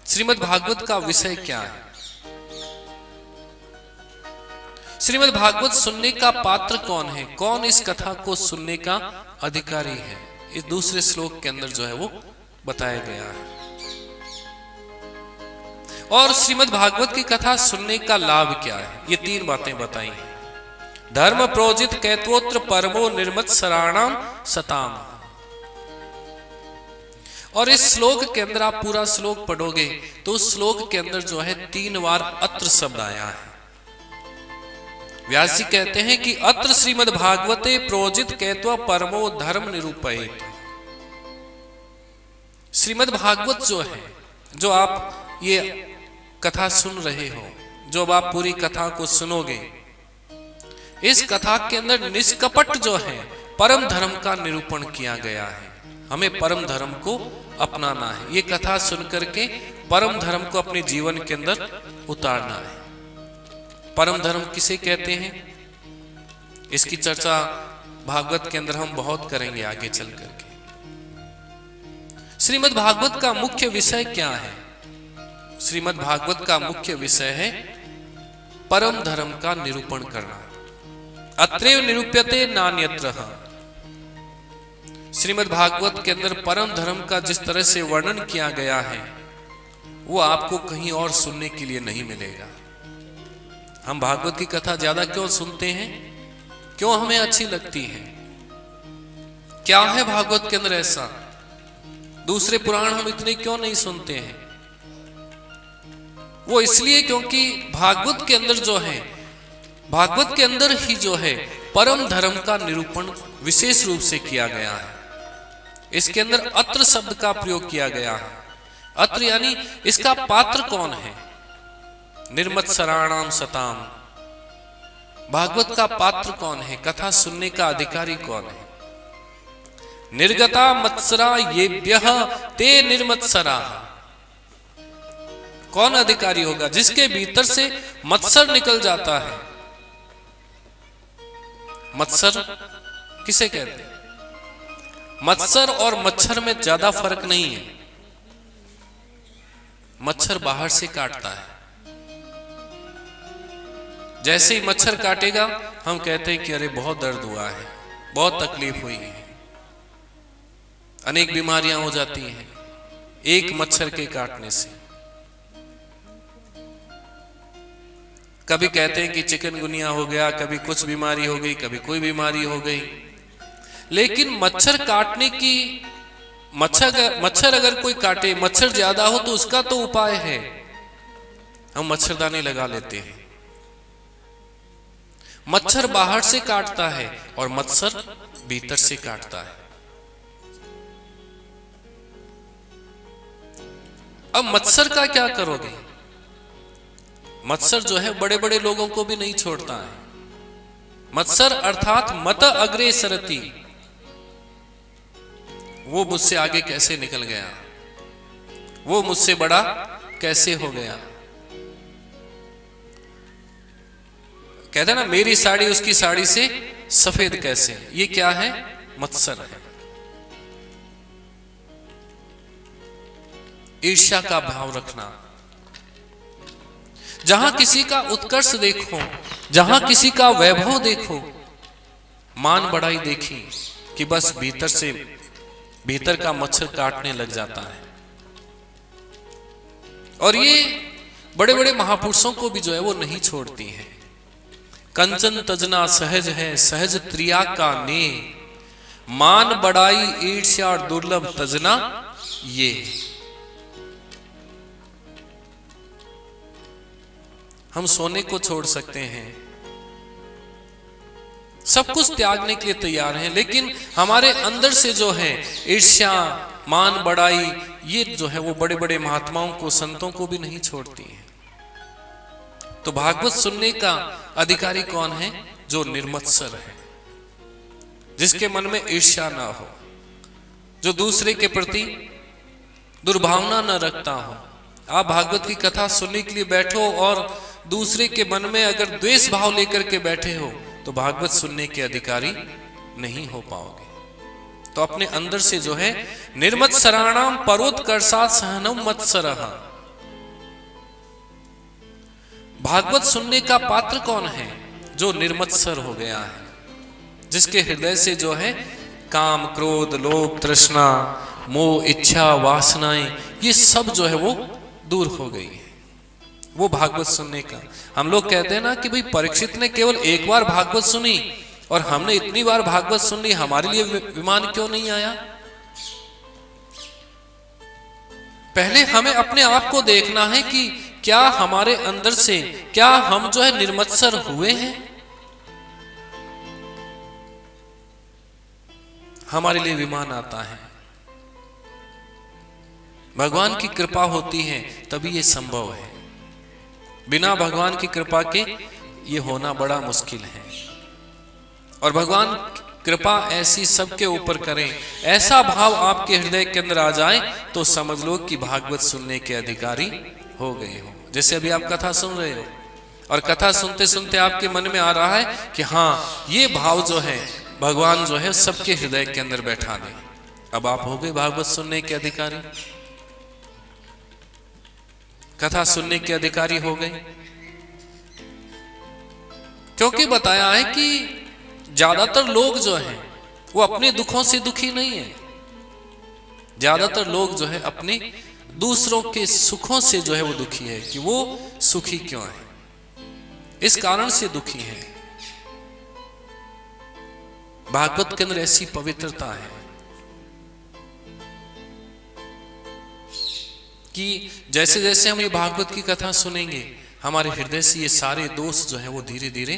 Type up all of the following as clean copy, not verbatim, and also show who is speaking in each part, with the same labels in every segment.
Speaker 1: श्रीमद् भागवत का विषय क्या है? श्रीमद् भागवत सुनने का पात्र कौन है? कौन इस कथा को सुनने का अधिकारी है? इस दूसरे श्लोक के अंदर जो है वो बताया गया है। और श्रीमद् भागवत की कथा सुनने का लाभ क्या है, ये तीन बातें बताई हैं। धर्म प्रोजित कैत्वोत्र परमो निर्मत्सराणाम सताम। और इस श्लोक के अंदर आप पूरा श्लोक पढ़ोगे तो उस श्लोक के अंदर जो है 3 बार अत्र शब्द आया है। व्यास जी कहते हैं कि अत्र श्रीमद् भागवते प्रोजित कैत्व परमो धर्म निरूपयेत। श्रीमद् भागवत जो है, जो आप ये कथा सुन रहे हो, जो अब आप पूरी कथा को सुनोगे, इस कथा के अंदर निष्कपट जो है परम धर्म का निरूपण किया गया है। हमें परम धर्म को अपनाना है। ये कथा सुन करके परम धर्म को अपने जीवन के अंदर उतारना है। परम धर्म किसे कहते हैं, इसकी चर्चा भागवत के अंदर हम बहुत करेंगे आगे चल करके। श्रीमद् भागवत का मुख्य विषय क्या है? श्रीमद् भागवत का मुख्य विषय है परम धर्म का निरूपण करना। अत्रैव निरूप्यते नान्यत्र। श्रीमद् भागवत के अंदर परम धर्म का जिस तरह से वर्णन किया गया है वो आपको कहीं और सुनने के लिए नहीं मिलेगा। हम भागवत की कथा ज्यादा क्यों सुनते हैं, क्यों हमें अच्छी लगती है? क्या है भागवत के अंदर ऐसा? दूसरे पुराण हम इतने क्यों नहीं सुनते हैं? वो इसलिए क्योंकि भागवत के अंदर जो है, भागवत के अंदर ही जो है परम धर्म का निरूपण विशेष रूप से किया गया है। इसके अंदर अत्र शब्द का प्रयोग किया गया है। अत्र यानी इसका पात्र कौन है? निर्मत्सराणाम सताम। भागवत का पात्र कौन है? कथा सुनने का अधिकारी कौन है? निर्गता मत्सरा येभ्यः ते निर्मत्सरा। कौन अधिकारी होगा? जिसके भीतर से मत्सर निकल जाता है। मत्सर किसे कहते हैं? मत्सर और मच्छर में ज्यादा फर्क नहीं है। मच्छर बाहर से काटता है। जैसे ही मच्छर काटेगा हम कहते हैं कि अरे बहुत दर्द हुआ है, बहुत तकलीफ हुई है, अनेक बीमारियां हो जाती हैं एक मच्छर के काटने से। कभी कहते हैं कि चिकनगुनिया हो गया, कभी कुछ बीमारी हो गई, कभी कोई बीमारी हो गई। लेकिन मच्छर काटने की, मच्छर अगर कोई काटे, मच्छर ज्यादा हो तो उसका तो उपाय है, हम मच्छरदानी लगा लेते हैं। मच्छर बाहर से काटता है और मत्सर भीतर से काटता है। अब मत्सर का क्या करोगे? मत्सर जो है बड़े बड़े लोगों को भी नहीं छोड़ता है। मत्सर अर्थात मत अग्रे सरती, वो मुझसे आगे कैसे निकल गया, वो मुझसे बड़ा कैसे हो गया। कहते हैं ना, मेरी साड़ी उसकी साड़ी से सफेद कैसे। ये क्या है? मत्सर है। ईर्ष्या का भाव रखना। जहां किसी का उत्कर्ष देखो, जहां किसी का वैभव देखो, मान बढ़ाई देखी कि बस भीतर का मच्छर काटने लग जाता है। और ये बड़े बड़े महापुरुषों को भी जो है वो नहीं छोड़ती है। कंचन तजना सहज है, सहज त्रिया का ने, मान बढ़ाई ईर्ष्या और दुर्लभ तजना ये। हम सोने को छोड़ सकते हैं, सब कुछ त्यागने के लिए तैयार हैं, लेकिन हमारे अंदर से जो है ईर्ष्या, मान बढ़ाई, ये जो है वो बड़े बड़े महात्माओं को, संतों को भी नहीं छोड़ती है। तो भागवत सुनने का अधिकारी कौन है? जो निर्मत्सर है, जिसके मन में ईर्ष्या ना हो, जो दूसरे के प्रति दुर्भावना न रखता हो। आप भागवत की कथा सुनने के लिए बैठो और दूसरे के मन में अगर द्वेष भाव लेकर के बैठे हो तो भागवत सुनने के अधिकारी नहीं हो पाओगे। तो अपने अंदर से जो है निर्मत्सराणाम परोत्कर्षात् सहनम मत्सरः, भागवत सुनने का पात्र कौन है? जो निर्मत्सर हो गया है, जिसके हृदय से जो है काम, क्रोध, लोभ, तृष्णा, मोह, इच्छा, वासनाएं, ये सब जो है वो दूर हो गई है। वो भागवत सुनने का। हम लोग कहते हैं ना कि भाई परीक्षित ने केवल एक बार भागवत सुनी और हमने इतनी बार भागवत सुन ली, हमारे लिए विमान क्यों नहीं आया? पहले हमें अपने आप को देखना है कि क्या हमारे अंदर से, क्या हम जो है निर्मत्सर हुए हैं? हमारे लिए विमान आता है। भगवान की कृपा होती है तभी ये संभव है। बिना भगवान की कृपा के ये होना बड़ा मुश्किल है। और भगवान कृपा ऐसी सबके ऊपर करें, ऐसा भाव आपके हृदय के अंदर आ जाए तो समझ लो कि भागवत सुनने के अधिकारी हो गए हो। जैसे अभी आप कथा सुन रहे हो और कथा सुनते सुनते आपके मन में आ रहा है कि हाँ, ये भाव जो है भगवान जो है सबके हृदय के अंदर बैठा दे। अब आप हो गए भागवत सुनने के अधिकारी, कथा सुनने के अधिकारी हो गए। क्योंकि बताया है कि ज्यादातर लोग जो हैं वो अपने दुखों से दुखी नहीं है। ज्यादातर लोग जो है अपने दूसरों के सुखों से जो है वो दुखी है कि वो सुखी क्यों है, इस कारण से दुखी है। भागवत के अंदर ऐसी पवित्रता है कि जैसे जैसे हम ये भागवत की कथा सुनेंगे हमारे हृदय से ये सारे दोष जो है वो धीरे धीरे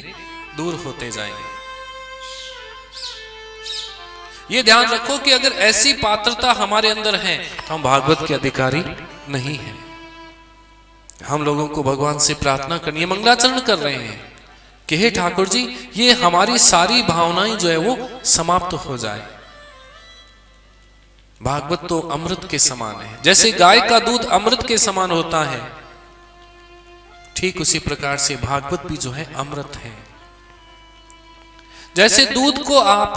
Speaker 1: दूर होते जाएंगे। ये ध्यान रखो कि अगर ऐसी पात्रता हमारे अंदर है तो हम भागवत के अधिकारी नहीं हैं। हम लोगों को भगवान से प्रार्थना करनी है, मंगलाचरण कर रहे हैं कि हे ठाकुर जी, ये हमारी सारी भावनाएं जो है वो समाप्त हो जाए। भागवत तो अमृत के समान है। जैसे गाय का दूध अमृत के समान होता है, ठीक उसी प्रकार से भागवत भी जो है अमृत है। जैसे दूध को आप,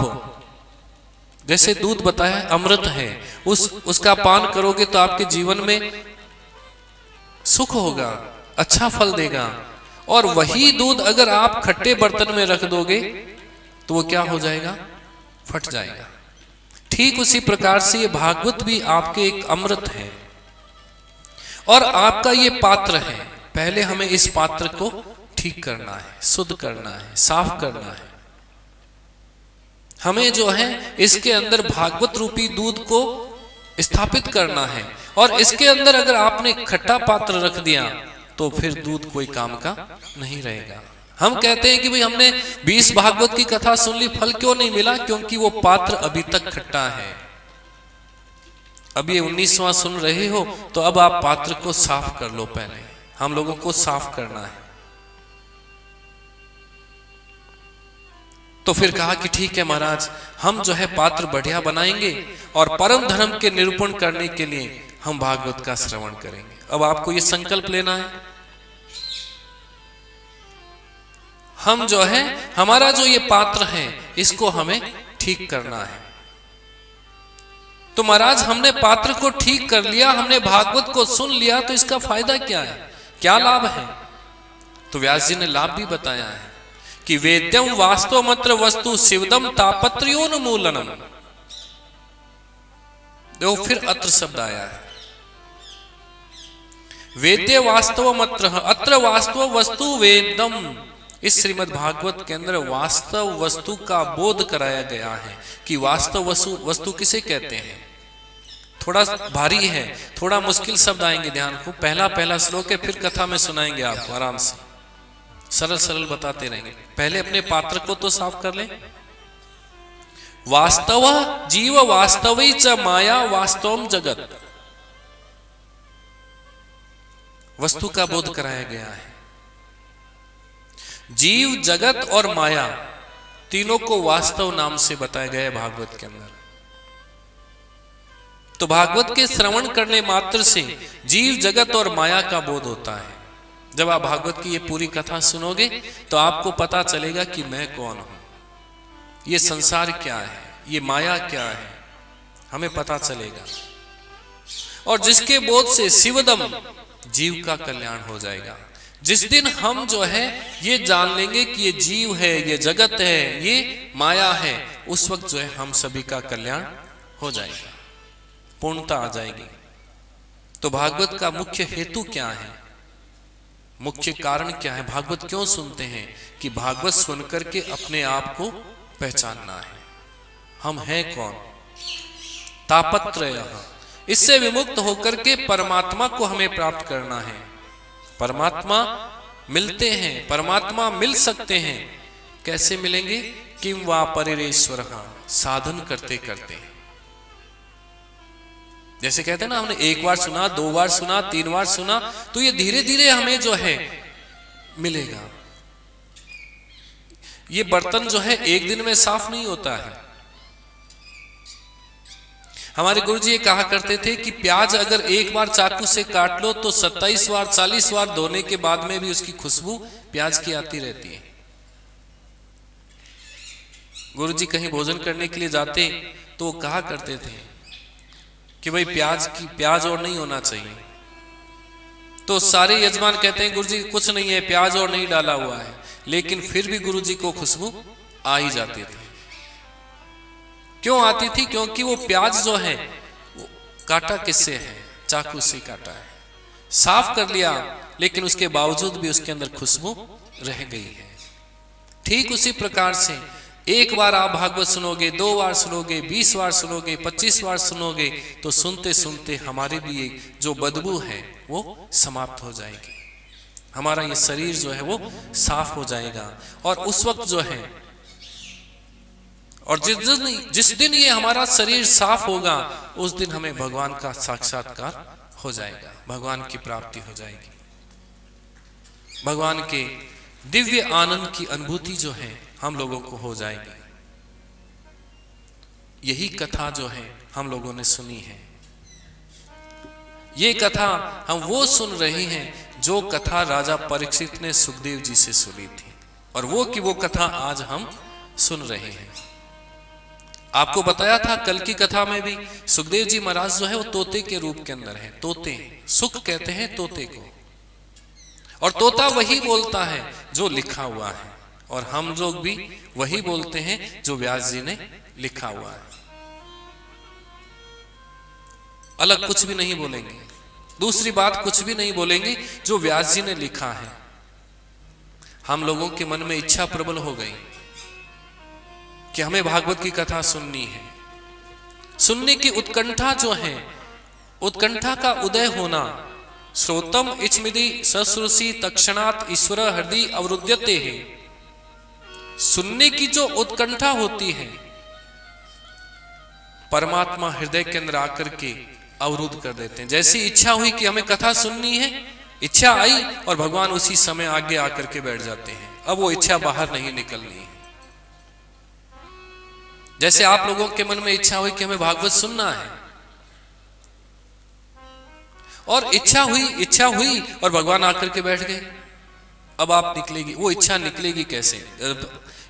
Speaker 1: जैसे दूध बताया अमृत है, उसका पान करोगे तो आपके जीवन में सुख होगा, अच्छा फल देगा। और वही दूध अगर आप खट्टे बर्तन में रख दोगे तो वो क्या हो जाएगा? फट जाएगा। ठीक उसी प्रकार से ये भागवत भी आपके एक अमृत है और आपका ये पात्र है। पहले हमें इस पात्र को ठीक करना है, शुद्ध करना है, साफ करना है। हमें जो है इसके अंदर भागवत रूपी दूध को स्थापित करना है। और इसके अंदर अगर आपने खट्टा पात्र रख दिया तो फिर दूध कोई काम का नहीं रहेगा। हम कहते हैं कि भाई हमने 20 भागवत की कथा सुन ली, फल क्यों नहीं मिला? क्योंकि वो पात्र अभी तक खट्टा है। अब ये 19वां सुन रहे हो तो अब आप पात्र को साफ कर लो। पहले हम लोगों को साफ करना है। तो फिर कहा कि ठीक है महाराज, हम जो है पात्र बढ़िया बनाएंगे और परम धर्म के निरूपण करने के लिए हम भागवत का श्रवण करेंगे। अब आपको ये संकल्प लेना है, हम जो है हमारा जो ये पात्र है इसको हमें ठीक करना है। तो महाराज हमने पात्र को ठीक कर लिया, हमने भागवत को सुन लिया, तो इसका फायदा क्या है, क्या लाभ है? तो व्यास जी ने लाभ भी बताया है कि वेद्यम वास्तवमत्र वस्तु शिवदम तापत्र्योन्मूलनम। देखो फिर अत्र शब्द आया है, वेद्य वास्तवमत्र, अत्र वास्तव वस्तु वेदम। इस श्रीमद् भागवत के अंदर वास्तव वस्तु का बोध कराया गया है कि वास्तव वस्तु किसे कहते हैं। थोड़ा भारी है, थोड़ा मुश्किल शब्द आएंगे, ध्यान को। पहला श्लोक है, फिर कथा में सुनाएंगे आपको आराम से, सरल सरल बताते रहेंगे। पहले अपने पात्र को तो साफ कर ले। वास्तव जीव वास्तवी च माया वास्तवम जगत। वस्तु का बोध कराया गया है। जीव, जगत और माया तीनों को वास्तव नाम से बताया गया है भागवत के अंदर। तो भागवत के श्रवण करने मात्र से जीव, जगत और माया का बोध होता है। जब आप भागवत की ये पूरी कथा सुनोगे तो आपको पता चलेगा कि मैं कौन हूं, ये संसार क्या है, ये माया क्या है, हमें पता चलेगा। और जिसके बोध से शिवदम, जीव का कल्याण हो जाएगा। जिस दिन हम जो है ये जान लेंगे कि ये जीव है, ये जगत है, ये माया है, उस वक्त जो है हम सभी का कल्याण हो जाएगा, पूर्णता आ जाएगी। तो भागवत का मुख्य हेतु क्या है, मुख्य कारण क्या है, भागवत क्यों सुनते हैं? कि भागवत सुनकर के अपने आप को पहचानना है, हम हैं कौन, तापत्रयः, इससे विमुक्त होकर के परमात्मा को हमें प्राप्त करना है। परमात्मा मिलते हैं, परमात्मा मिल सकते हैं, कैसे मिलेंगे? किम वा परिरेश्वरः, साधन करते करते। जैसे कहते हैं ना, हमने एक बार सुना, 2 बार सुना, 3 बार सुना, तो ये धीरे धीरे हमें जो है मिलेगा। ये बर्तन जो है एक दिन में साफ नहीं होता है। हमारे गुरुजी ये कहा करते थे कि प्याज अगर एक बार चाकू से काट लो तो 27 बार 40 बार धोने के बाद में भी उसकी खुशबू प्याज की आती रहती है। गुरुजी कहीं भोजन करने के लिए जाते तो वो कहा करते थे कि भाई प्याज और नहीं होना चाहिए। तो सारे यजमान कहते हैं गुरुजी कुछ नहीं है, प्याज और नहीं डाला हुआ है, लेकिन फिर भी गुरुजी को खुशबू आ ही जाती थी। क्यों आती थी? क्योंकि वो प्याज जो है वो काटा किससे है? चाकू से काटा है, साफ कर लिया, लेकिन उसके बावजूद भी उसके अंदर खुशबू रह गई है। ठीक उसी प्रकार से एक बार आप भागवत सुनोगे, 2 बार सुनोगे, 20 बार सुनोगे, 25 बार सुनोगे, तो सुनते सुनते हमारे भी जो बदबू है वो समाप्त हो जाएगी, हमारा ये शरीर जो है वो साफ हो जाएगा। और उस वक्त जो है, और जिस दिन ये हमारा शरीर साफ होगा, उस दिन हमें भगवान का साक्षात्कार हो जाएगा, भगवान की प्राप्ति हो जाएगी, भगवान के दिव्य आनंद की अनुभूति जो है हम लोगों को हो जाएगी। यही कथा जो है हम लोगों ने सुनी है। ये कथा हम वो सुन रहे हैं जो कथा राजा परीक्षित ने सुखदेव जी से सुनी थी, और वो कथा आज हम सुन रहे हैं। आपको बताया था कल की कथा में भी, सुखदेव जी महाराज जो है वो तोते के रूप के अंदर है। तोते, सुख कहते हैं तोते को, और तोता वही बोलता है जो लिखा हुआ है, और हम लोग भी वही बोलते हैं जो व्यास जी ने लिखा हुआ है। अलग कुछ भी नहीं बोलेंगे, दूसरी बात कुछ भी नहीं बोलेंगे, जो व्यास जी ने लिखा है। हम लोगों के मन में इच्छा प्रबल हो गई कि हमें भागवत की कथा सुननी है। सुनने की उत्कंठा जो है, उत्कंठा का उदय होना, श्रोतम इच्छमिति सश्रुषि तक्षणात् ईश्वर हृदय अवरुध्यते है। सुनने की जो उत्कंठा होती है, परमात्मा हृदय के अंदर आकर के अवरुद्ध कर देते हैं। जैसी इच्छा हुई कि हमें कथा सुननी है, इच्छा आई और भगवान उसी समय आगे आकर के बैठ जाते हैं। अब वो इच्छा बाहर नहीं निकलनी है। जैसे आप लोगों के मन में इच्छा हुई कि हमें भागवत सुनना है, और इच्छा हुई और भगवान आकर के बैठ गए। अब आप निकलेगी, वो इच्छा निकलेगी कैसे?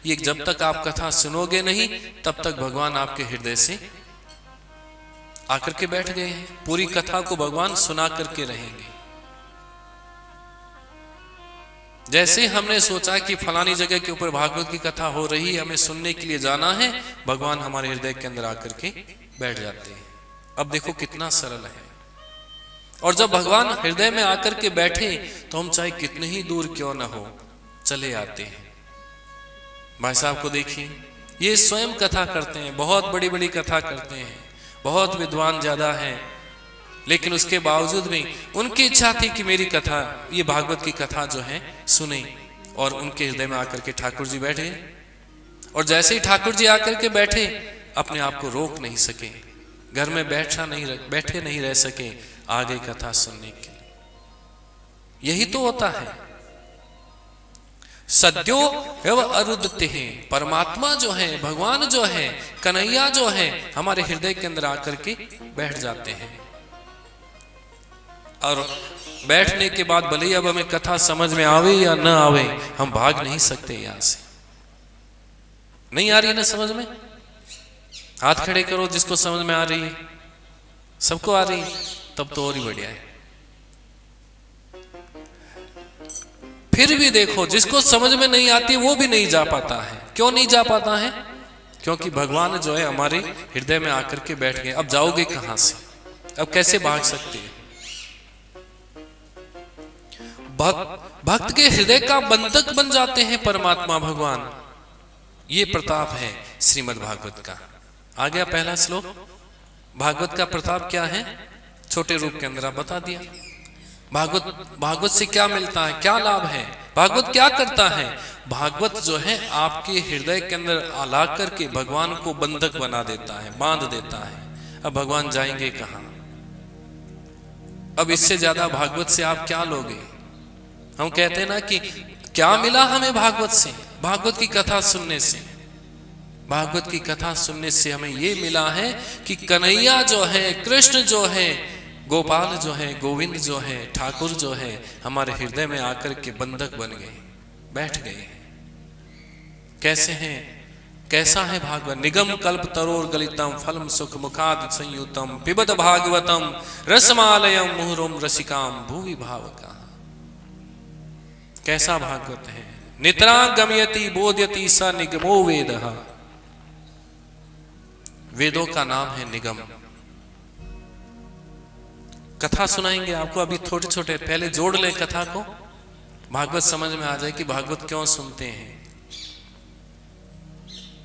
Speaker 1: ये जब तक आप कथा सुनोगे नहीं, तब तक भगवान आपके हृदय से आकर के बैठ गए हैं। पूरी कथा को भगवान सुना करके रहेंगे। जैसे हमने सोचा कि फलानी जगह के ऊपर भागवत की कथा हो रही है, हमें सुनने के लिए जाना है, भगवान हमारे हृदय के अंदर आकर के बैठ जाते हैं। अब देखो कितना सरल है। और जब भगवान हृदय में आकर के बैठे तो हम चाहे कितने ही दूर क्यों ना हो, चले आते हैं। भाई साहब को देखिए, ये स्वयं कथा करते हैं, बहुत बड़ी बड़ी कथा करते हैं, बहुत विद्वान ज्यादा हैं, लेकिन उसके बावजूद भी उनकी इच्छा थी कि मेरी कथा, ये भागवत की कथा जो है सुने, और उनके हृदय में आकर के ठाकुर जी बैठ गए। और जैसे ही ठाकुर जी आकर के बैठे, अपने आप को रोक नहीं सके, घर में बैठे नहीं रह सके, आगे कथा सुनने के लिए। यही तो होता है। सद्यो एव अरुदते हैं। परमात्मा जो है, भगवान जो है, कन्हैया जो है, हमारे हृदय के अंदर आकर के बैठ जाते हैं। और बैठने के बाद भले ही अब हमें कथा समझ में आवे या न आवे, हम भाग नहीं सकते यहां से। नहीं आ रही है ना समझ में? हाथ खड़े करो जिसको समझ में आ रही है। सबको आ रही है? तब तो और ही बढ़िया है। फिर भी देखो, जिसको समझ में नहीं आती वो भी नहीं जा पाता है। क्यों नहीं जा पाता है? क्योंकि भगवान जो है हमारे हृदय में आकर के बैठ गए। अब जाओगे कहां से? अब कैसे भाग सकते हैं? भक्त के हृदय का बंधक बन जाते हैं परमात्मा भगवान। ये प्रताप है श्रीमद् भागवत का। आ गया पहला श्लोक। भागवत का प्रताप क्या है? छोटे रूप के अंदर आप बता दिया। भागवत से क्या मिलता है, क्या लाभ है? भागवत क्या करता है? भागवत जो है आपके हृदय के अंदर ला करके भगवान को बंधक बना देता है, बांध देता है। अब भगवान जाएंगे कहां? अब इससे ज्यादा भागवत से आप क्या लोगे? हम कहते हैं ना कि क्या मिला हमें भागवत से? भागवत की कथा सुनने से, भागवत की कथा सुनने से हमें ये मिला है कि कन्हैया जो है, कृष्ण जो है, गोपाल जो है, गोविंद जो है, ठाकुर जो है, हमारे हृदय में आकर के बंधक बन गए, बैठ गए। कैसे हैं? कैसा है भागवत? निगम कल्प तरोर गलितम फलम सुख मुखाद संयुतम पिबत भागवतम रसमालयम मुहुरम रसिकाम भूवि भावका। कैसा भागवत है? नितरा गमयति बोध्यति स निगमो वेदः। वेदों का नाम है निगम। कथा सुनाएंगे आपको अभी छोटे छोटे, पहले जोड़ ले कथा को, भागवत समझ में आ जाए कि भागवत क्यों सुनते हैं।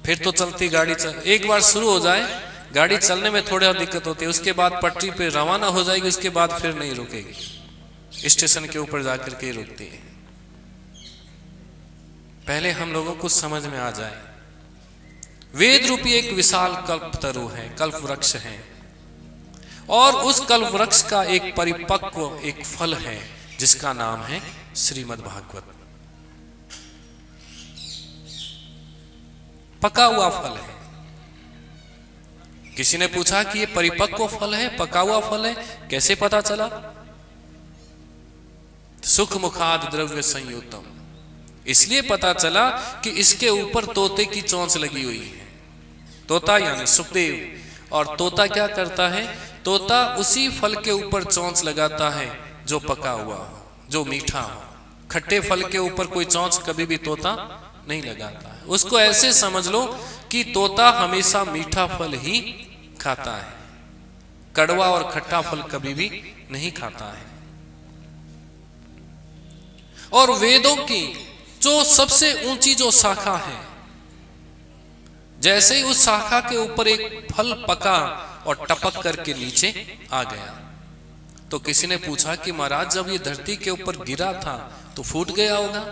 Speaker 1: फिर तो चलती गाड़ी एक बार शुरू हो जाए, गाड़ी चलने में थोड़ा दिक्कत होती है, उसके बाद पटरी पे रवाना हो जाएगी, उसके बाद फिर नहीं रुकेगी, स्टेशन के ऊपर जाकर के रुकती है। पहले हम लोगों को समझ में आ जाए, वेद रूपी एक विशाल कल्प तरु है, कल्प वृक्ष है, और उस कल्प वृक्ष का एक परिपक्व एक फल है जिसका नाम है श्रीमद् भागवत। पका हुआ फल है। किसी ने पूछा कि ये परिपक्व फल है, पका हुआ फल है, कैसे पता चला? सुख मुखाद द्रव्य संयुतम, इसलिए पता चला कि इसके ऊपर तोते की चोंच लगी हुई है। तोता यानी सुखदेव। और तोता क्या करता है? तोता उसी फल के ऊपर चोंच लगाता है जो पका हुआ हो, जो मीठा हो। खट्टे फल के ऊपर कोई चोंच कभी भी तोता नहीं लगाता है। उसको ऐसे समझ लो कि तोता हमेशा मीठा फल ही खाता है, कड़वा और खट्टा फल कभी भी नहीं खाता है। और वेदों की जो सबसे ऊंची जो शाखा है, जैसे ही उस शाखा के ऊपर एक फल पका और टपक करके नीचे आ गया, तो किसी ने पूछा कि महाराज जब ये धरती के ऊपर गिरा था तो फूट गया होगा,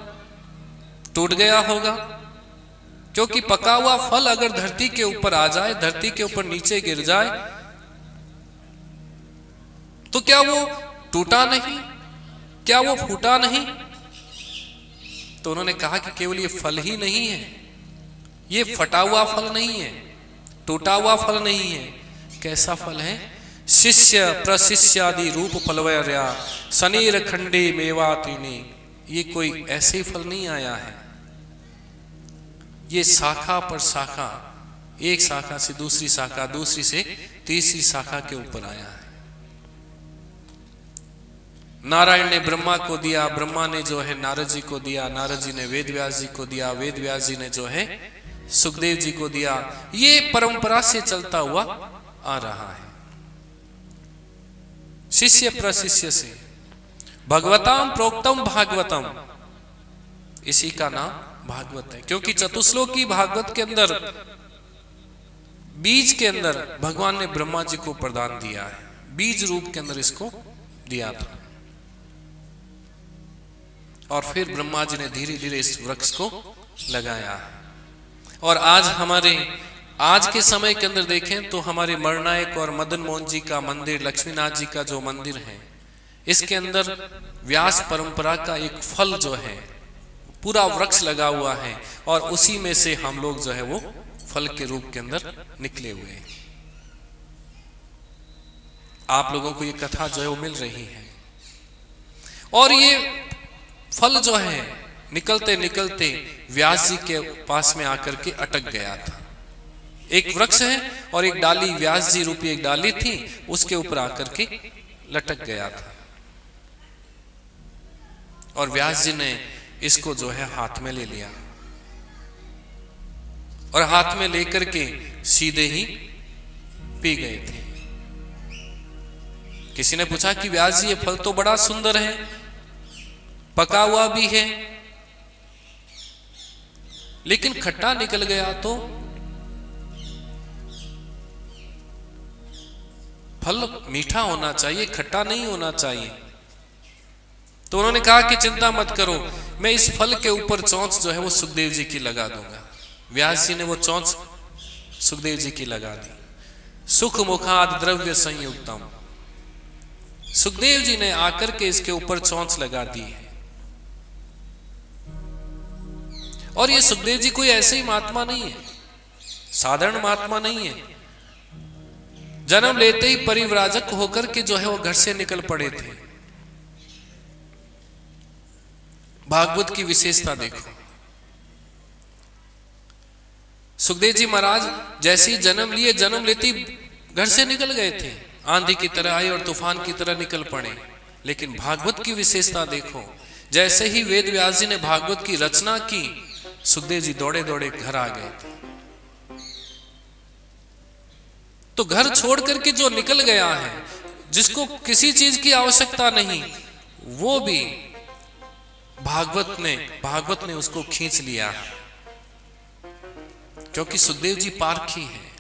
Speaker 1: टूट गया होगा, क्योंकि पका हुआ फल अगर धरती के ऊपर आ जाए, धरती के ऊपर नीचे गिर जाए, तो क्या वो टूटा नहीं? क्या वो फूटा नहीं? तो उन्होंने कहा कि केवल ये फल ही नहीं है, ये फटा हुआ फल नहीं है, टूटा हुआ फल नहीं है। कैसा फल है? शिष्य प्रशिष्यादि रूप फलवैर्या सनेर खंडे मेवातिनी। ये कोई ऐसे ही फल नहीं आया है, ये शाखा पर शाखा, एक शाखा से दूसरी शाखा, दूसरी से तीसरी शाखा के ऊपर आया है। नारायण ने ब्रह्मा को दिया, ब्रह्मा ने जो है नारद जी को दिया, नारद जी ने वेद व्यास जी को दिया, वेद व्यास जी ने जो है सुखदेव जी को दिया। ये परंपरा से चलता हुआ आ रहा है, शिष्य प्रशिष्य से। भगवताम प्रोक्तम भागवतम, इसी का नाम भागवत है, क्योंकि चतुश्लोकी भागवत के अंदर बीज के अंदर भगवान ने ब्रह्मा जी को प्रदान दिया है, बीज रूप के अंदर इसको दिया था। और फिर ब्रह्मा जी ने धीरे धीरे इस वृक्ष को लगाया है। और आज हमारे आज के समय के अंदर देखें तो हमारे मरनायक और मदन मोहन जी का मंदिर, लक्ष्मीनाथ जी का जो मंदिर है, इसके अंदर व्यास परंपरा का एक फल जो है, पूरा वृक्ष लगा हुआ है, और उसी में से हम लोग जो है वो फल के रूप के अंदर निकले हुए हैं। आप लोगों को ये कथा जो है वो मिल रही है। और ये फल जो है निकलते निकलते व्यास जी के पास में आकर के अटक गया था। एक वृक्ष है और एक डाली, व्यास जी रूपी एक डाली थी, उसके ऊपर आकर के लटक गया था। और व्यास जी ने इसको जो है हाथ में ले लिया और हाथ में लेकर के सीधे ही पी गए थे। किसी ने पूछा कि व्यास जी, ये फल तो बड़ा सुंदर है, पका हुआ भी है, लेकिन खट्टा निकल गया तो? फल मीठा होना चाहिए, खट्टा नहीं होना चाहिए। तो उन्होंने कहा कि चिंता मत करो, मैं इस फल के ऊपर चोंच जो है वो सुखदेव जी की लगा दूंगा। व्यास जी ने वो चोंच सुखदेव जी की लगा दी। सुख मुखाद द्रव्य संयुक्तम, सुखदेव जी ने आकर के इसके ऊपर चोंच लगा दी है। और ये सुखदेव जी कोई ऐसे ही महात्मा नहीं है, साधारण महात्मा नहीं है। जन्म लेते ही परिव्राजक होकर के जो है वो घर से निकल पड़े थे। भागवत की विशेषता देखो, सुखदेव जी महाराज जैसे ही जन्म लिए, जन्म लेते ही घर से निकल गए थे, आंधी की तरह आए और तूफान की तरह निकल पड़े। लेकिन भागवत की विशेषता देखो, जैसे ही वेद व्यास जी ने भागवत की रचना की, सुखदेव जी दौड़े दौड़े घर आ गए थे। तो घर छोड़ करके जो निकल गया है, जिसको किसी चीज की आवश्यकता नहीं, वो भी भागवत ने उसको खींच लिया। क्योंकि सुखदेव जी पारखी हैं,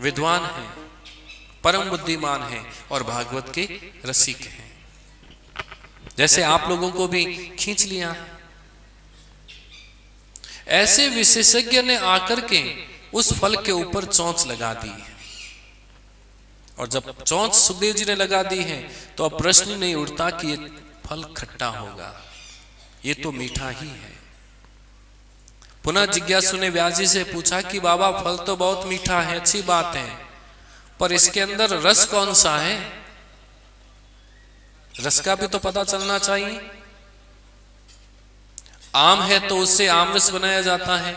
Speaker 1: विद्वान हैं, परम बुद्धिमान हैं और भागवत के रसिक हैं। जैसे आप लोगों को भी खींच लिया। ऐसे विशेषज्ञ ने आकर के उस फल के ऊपर चोंच लगा दी है। और जब चोंच सुखदेव जी ने लगा दी है तो अब प्रश्न ही नहीं उठता कि ये फल खट्टा होगा, ये तो मीठा ही है। पुनः जिज्ञासु ने व्यास जी से पूछा कि बाबा, फल तो बहुत मीठा है, अच्छी बात है, पर इसके अंदर रस कौन सा है? रस का भी तो पता चलना चाहिए। आम है तो उससे आम रस बनाया जाता है।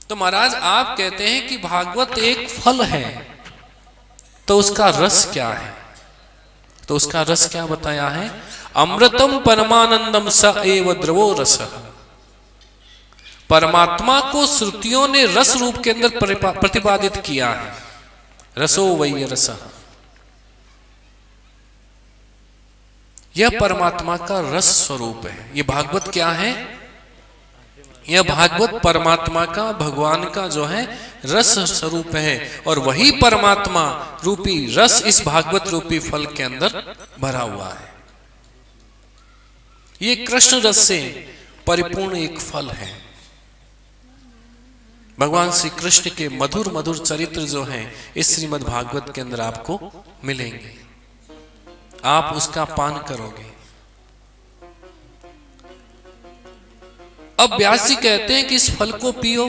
Speaker 1: तो महाराज आप कहते हैं कि भागवत एक फल है, तो उसका रस क्या है? तो उसका रस क्या बताया है? अमृतम परमानंदम स एव द्रवो रस। परमात्मा को श्रुतियों ने रस रूप के अंदर प्रतिपादित किया है। रसो वै रस, यह परमात्मा का रस स्वरूप है। यह भागवत क्या है? यह भागवत परमात्मा का, भगवान का जो है रस स्वरूप है। और वही परमात्मा रूपी रस इस भागवत रूपी फल के अंदर भरा हुआ है। ये कृष्ण रस से परिपूर्ण एक फल है। भगवान श्री कृष्ण के मधुर मधुर चरित्र जो हैं इस श्रीमद् भागवत के अंदर आपको मिलेंगे। आप उसका पान करोगे। अब व्यास जी कहते हैं कि इस फल को पियो।